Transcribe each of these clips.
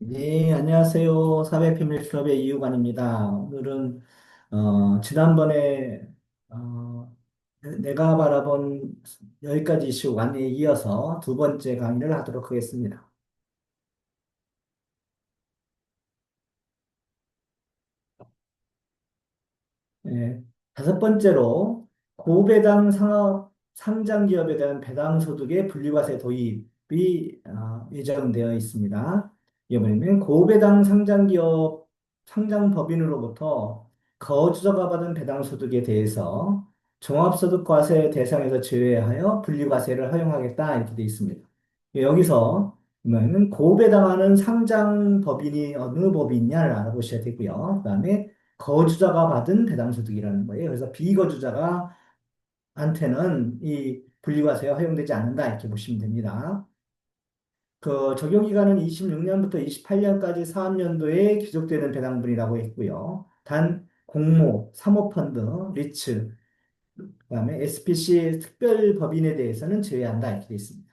네, 안녕하세요. 사회비밀수업의 이유관입니다. 오늘은, 지난번에, 어, 내가 바라본 10가지 이슈 완에 이어서 두 번째 강의를 하도록 하겠습니다. 예, 다섯 번째로 고배당 상장 기업에 대한 배당 소득의 분리과세 도입이 예정되어 있습니다. 이번에는 고배당 상장 기업 상장 법인으로부터 거주자가 받은 배당 소득에 대해서 종합소득과세 대상에서 제외하여 분리과세를 허용하겠다 이렇게 되어 있습니다. 여기서 보면은 고배당하는 상장 법인이 어느 법인이냐를 알아보셔야 되고요. 그다음에 거주자가 받은 배당소득이라는 거예요. 그래서 비거주자가 한테는 이 분리과세가 허용되지 않는다 이렇게 보시면 됩니다. 그 적용기간은 26년부터 28년까지 사업년도에 기록되는 배당분이라고 했고요. 단 공모, 사모펀드, 리츠, 그다음에 SPC 특별법인에 대해서는 제외한다 이렇게 돼 있습니다.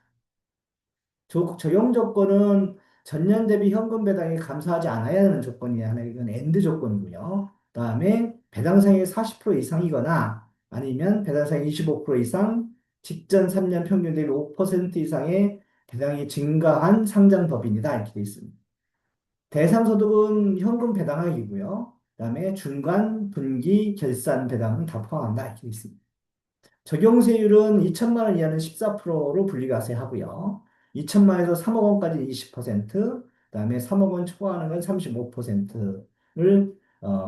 적용 조건은 전년 대비 현금 배당이 감소하지 않아야 하는 조건이 하나, 이건 엔드 조건이고요. 그다음에 배당상의 40% 이상이거나 아니면 배당상의 25% 이상, 직전 3년 평균 대비 5% 이상의 배당이 증가한 상장 법인이다 이렇게 되어 있습니다. 대상 소득은 현금 배당액이고요. 그다음에 중간, 분기, 결산 배당은 다 포함한다 이렇게 되어 있습니다. 적용세율은 2천만 원 이하는 14%로 분리과세하고요. 2천만 원에서 3억 원까지 20%, 그다음에 3억 원 초과하는 건 35%를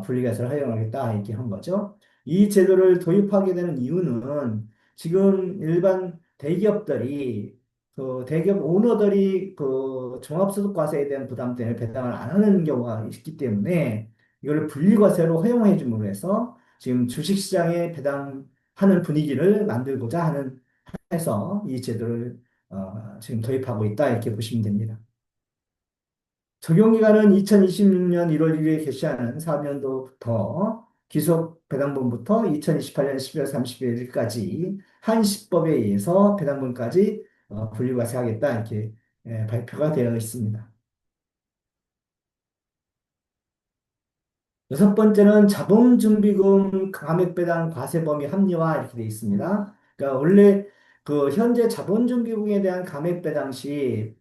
분리과세를 허용하겠다 이렇게 한 거죠. 이 제도를 도입하게 되는 이유는 지금 일반 대기업들이 그 대기업 오너들이 그 종합소득과세에 대한 부담 때문에 배당을 안 하는 경우가 있기 때문에 이걸 분리과세로 허용해 줌으로 해서 지금 주식시장에 배당하는 분위기를 만들고자 하는 해서 이 제도를 지금 도입하고 있다 이렇게 보시면 됩니다. 적용기간은 2026년 1월 1일에 개시하는 사업년도부터 기속배당분부터 2028년 12월 31일까지 한시법에 의해서 배당분까지 분리과세하겠다 이렇게 발표가 되어 있습니다. 여섯 번째는 자본준비금 감액배당 과세 범위 합리화 이렇게 되어 있습니다. 그러니까 원래 그 현재 자본준비금에 대한 감액배당 시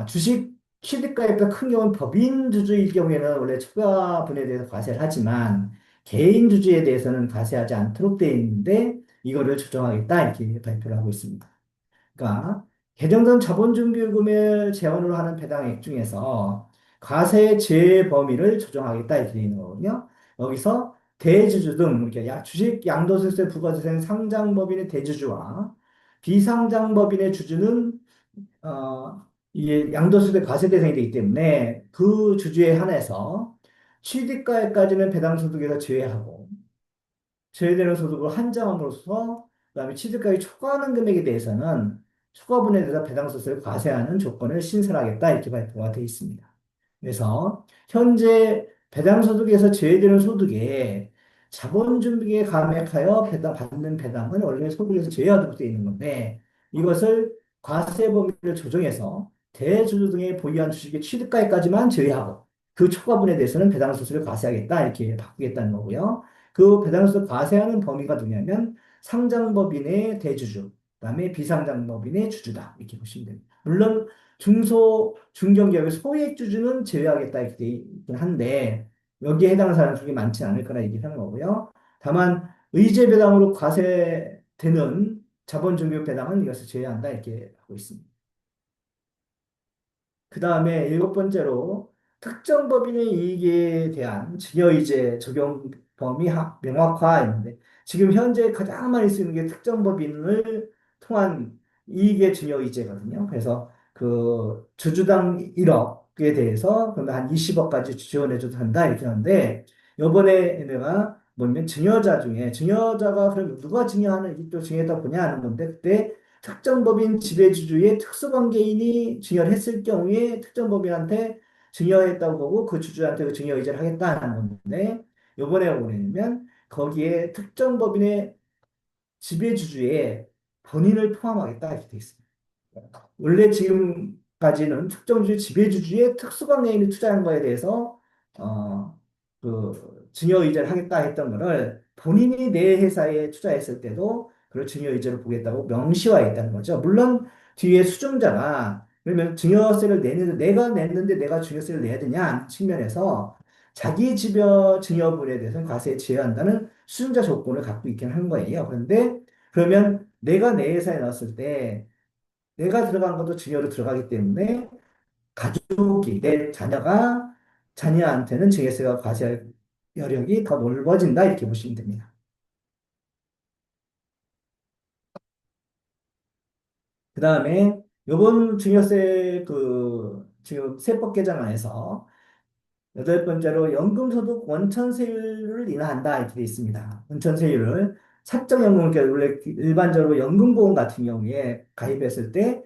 주식 취득가액보다 큰 경우는 법인 주주일 경우에는 원래 추가분에 대해서 과세를 하지만 개인 주주에 대해서는 과세하지 않도록 되어 있는데 이거를 조정하겠다 이렇게 발표를 하고 있습니다. 그러니까 개정된 자본준비금을 재원으로 하는 배당액 중에서 과세 제외 범위를 조정하겠다 이렇게 되어 있는 거거든요. 여기서 대주주 등 이렇게 주식 양도소득세 부과세된 상장법인의 대주주와 비상장법인의 주주는 이게 양도소득 과세 대상이 되기 때문에 그 주주에 한해서 취득가액까지는 배당소득에서 제외하고 제외되는 소득을 한정함으로써 그다음에 취득가액 초과하는 금액에 대해서는 초과분에 대해서 배당소득을 과세하는 조건을 신설하겠다 이렇게 발표가 되어 있습니다. 그래서 현재 배당소득에서 제외되는 소득에 자본준비에 감액하여 받는 배당은 원래 소득에서 제외하도록 되어 있는 건데 이것을 과세 범위를 조정해서 대주주 등의 보유한 주식의 취득가액까지만 제외하고 그 초과분에 대해서는 배당소득을 과세하겠다 이렇게 바꾸겠다는 거고요. 그 배당에서 과세하는 범위가 누구냐면 상장법인의 대주주, 그다음에 비상장법인의 주주다 이렇게 보시면 됩니다. 물론 중견기업의 소액주주는 제외하겠다 이렇게 돼 있긴 한데 여기에 해당하는 사람이 그렇게 많지 않을 거라 얘기하는 거고요. 다만 의제배당으로 과세되는 자본주기업 배당은 이것을 제외한다 이렇게 하고 있습니다. 그 다음에 일곱 번째로 특정 법인의 이익에 대한 증여이제 적용 범위 명확화인데 지금 현재 가장 많이 쓰는 게 특정 법인을 통한 이익의 증여이제거든요. 그래서 그 주주당 1억에 대해서 그러면 한 20억까지 지원해줘도 한다 이렇게 하는데 요번에 내가 뭐냐면 증여자 중에 증여자가 그럼 누가 증여하는 이익도 증여했다 보냐 하는 건데 그때 특정 법인 지배주주의 특수관계인이 증여를 했을 경우에 특정 법인한테 증여했다고 보고 그 주주한테 그 증여이자를 하겠다는 건데 요번에 보내면 거기에 특정 법인의 지배주주의 본인을 포함하겠다 이렇게 돼 있습니다. 원래 지금 까지는 특정주의 지배주주의 특수관계인이 투자한 거에 대해서 어, 그 증여의제를 하겠다 했던 거를 본인이 내 회사에 투자했을 때도 그걸 증여의제로 보겠다고 명시화했다는 거죠. 물론 뒤에 수증자가 그러면 증여세를 내는데 내가 냈는데 내가 증여세를 내야 되냐 측면에서 자기 집여 증여분에 대해서는 과세에 제외한다는 수증자 조건을 갖고 있긴 한 거예요. 그런데 그러면 내가 내 회사에 넣었을 때 내가 들어간 것도 증여로 들어가기 때문에 가족이, 내 자녀한테는 증여세가 과세 여력이 더 넓어진다 이렇게 보시면 됩니다. 그 다음에 이번 증여세 지금 세법 개정안에서 여덟 번째로 연금소득 원천세율을 인하한다 이렇게 돼 있습니다. 원천세율을 사적연금, 그러니까 원래 일반적으로 연금보험 같은 경우에 가입했을 때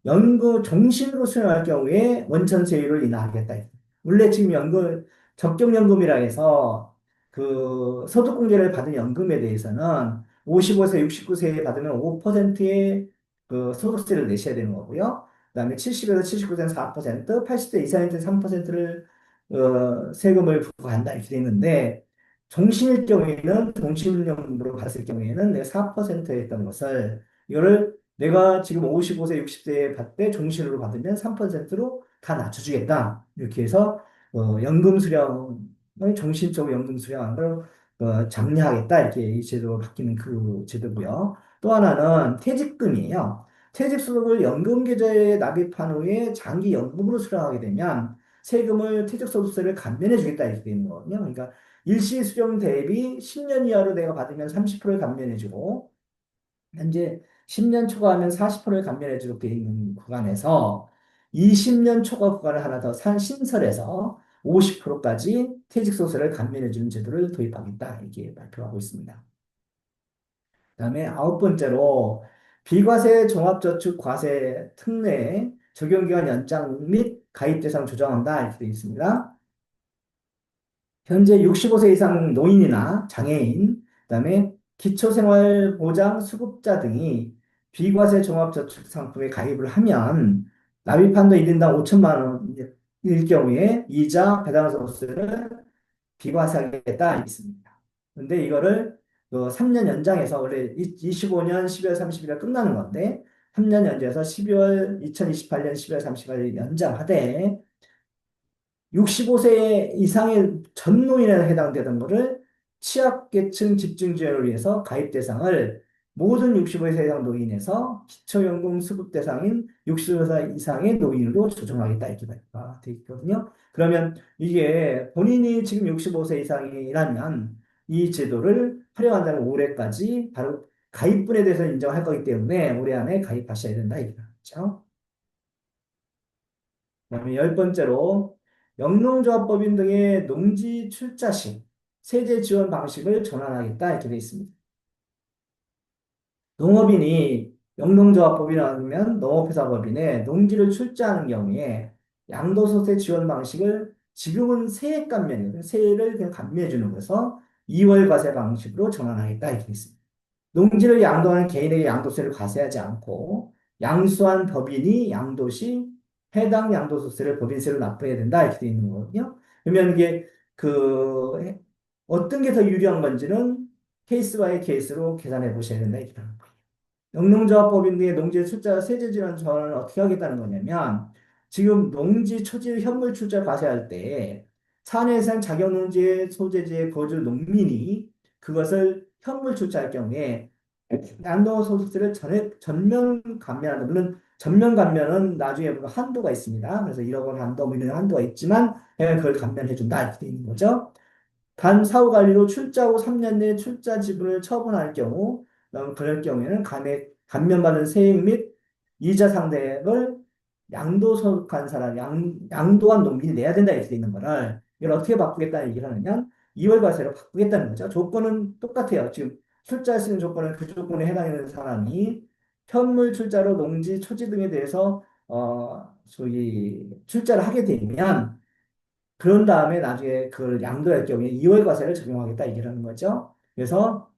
연금 종신으로 수령할 경우에 원천세율을 인하하겠다. 원래 지금 적정연금이라 해서 그 소득공제를 받은 연금에 대해서는 55세, 69세에 받으면 5%의 그 소득세를 내셔야 되는 거고요. 그다음에 70에서 79세는 4%, 80세 이상일 때 3%를 세금을 부과한다 이렇게 돼 있는데 종신일 경우에는 종신연금으로 받았을 경우에는 내가 4%였던 것을 이거를 내가 지금 55세, 60세에 받을 때 종신으로 받으면 3%로 다 낮춰주겠다. 이렇게 해서 연금 수령을 정신적으로 연금 수령한 걸 장려하겠다. 이렇게 이 제도가 바뀌는 그 제도고요. 또 하나는 퇴직금이에요. 퇴직소득을 연금계좌에 납입한 후에 장기 연금으로 수령하게 되면 세금을 퇴직소득세를 감면해 주겠다 이렇게 되는 거거든요. 그러니까 일시 수령 대비 10년 이하로 내가 받으면 30%를 감면해 주고 현재 10년 초과하면 40%를 감면해 주도록 되어 있는 구간에서 20년 초과 구간을 하나 더 신설해서 50%까지 퇴직소득세를 감면해 주는 제도를 도입하겠다 이렇게 발표하고 있습니다. 그다음에 아홉 번째로 비과세 종합저축과세 특례 적용기간 연장 및 가입 대상 조정한다 이렇게 되어 있습니다. 현재 65세 이상 노인이나 장애인, 그다음에 기초생활보장 수급자 등이 비과세 종합저축상품에 가입을 하면 납입한도 1인당 5천만 원일 경우에 이자 배당소득세를 비과세하겠다 있습니다. 근데 이거를 3년 연장해서 원래 25년 12월 30일에 끝나는 건데 3년 연장해서 2028년 12월 30일 연장하되 65세 이상의 전 노인에 해당되던 거를 취약계층 집중지원을 위해서 가입 대상을 모든 65세 이상 노인에서 기초연금 수급 대상인 65세 이상의 노인으로 조정하겠다 이렇게 되어 있거든요. 그러면 이게 본인이 지금 65세 이상이라면 이 제도를 활용한다면 올해까지 바로 가입분에 대해서 인정할 거기 때문에 올해 안에 가입하셔야 된다 이렇게 말이죠. 그다음에 열 번째로 영농조합법인 등의 농지 출자 시 세제 지원 방식을 전환하겠다 이렇게 되어 있습니다. 농업인이 영농조합법이라면 농업회사법인에 농지를 출자하는 경우에 양도소득 지원 방식을 지금은 세액 감면이거든요. 세액을 그냥 감면해 주는 거서 2월 과세 방식으로 전환하겠다 이렇게 되어 있습니다. 농지를 양도하는 개인에게 양도세를 과세하지 않고 양수한 법인이 양도시 해당 양도소득세를 법인세로 납부해야 된다 이렇게 되어 있는 거거든요. 그러면 이게 그 어떤 게 더 유리한 건지는 케이스 바이 케이스로 계산해 보셔야 된다 이렇게 하는 거예요. 영농조합법인 등의 농지 출자 세제 지원 전환을 어떻게 하겠다는 거냐면 지금 농지 초지 현물 출자 과세할 때 산해산 자격농지의 소재지에 거주 농민이 그것을 현물 출자할 경우에 양도소득세를 전면 감면하는 물론 전면 감면은 나중에 보면 한도가 있습니다. 그래서 1억 원 한도 뭐 이런 한도가 있지만 그걸 감면해 준다 이렇게 돼 있는 거죠. 단 사후 관리로 출자 후 3년 내 출자 지분을 처분할 경우, 그럴 경우에는 감면받은 세액 및 이자 상대액을 양도소득한 사람, 양도한 농민이 내야 된다 이렇게 돼 있는 거를 이걸 어떻게 바꾸겠다는 얘기를 하느냐? 2월 과세로 바꾸겠다는 거죠. 조건은 똑같아요. 지금 출자할 수 있는 조건은 그 조건에 해당하는 사람이 현물 출자로 농지, 초지 등에 대해서 소위 출자를 하게 되면 그런 다음에 나중에 그걸 양도할 경우에 2월 과세를 적용하겠다 이라는 거죠. 그래서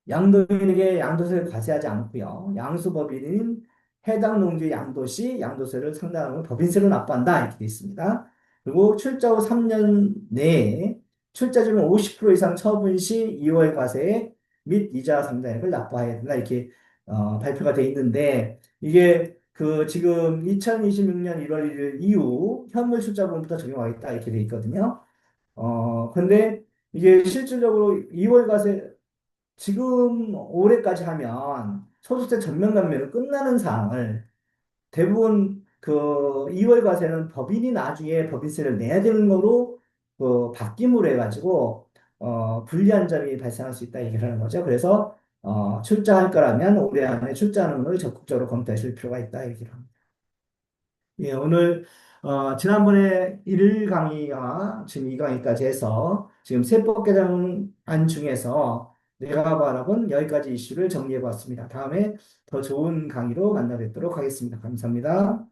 양도인에게 양도세를 과세하지 않고요. 양수법인인 해당 농지의 양도시, 양도세를 상당한 법인세로 납부한다. 이렇게 되어 있습니다. 그리고 출자 후 3년 내에 출자금의 50% 이상 처분 시 2월 과세 및 이자 상당액을 납부해야 된다. 이렇게 발표가 돼 있는데 이게 그 지금 2026년 1월 1일 이후 현물 출자분부터 적용하겠다 이렇게 돼 있거든요. 근데 이게 실질적으로 2월 과세 지금 올해까지 하면 소득세 전면 감면으로 끝나는 사항을 대부분 그 2월 과세는 법인이 나중에 법인세를 내야 되는 거로 그 바뀜으로 해가지고 불리한 점이 발생할 수 있다 얘기를 하는 거죠. 그래서 출자할 거라면 올해 안에 출자하는 걸 적극적으로 검토하실 필요가 있다 얘기를 합니다. 예, 오늘 지난번에 1 강의와 지금 2 강의까지 해서 지금 세법 개정안 중에서 내가 바라본 여기까지 이슈를 정리해 봤습니다. 다음에 더 좋은 강의로 만나 뵙도록 하겠습니다. 감사합니다.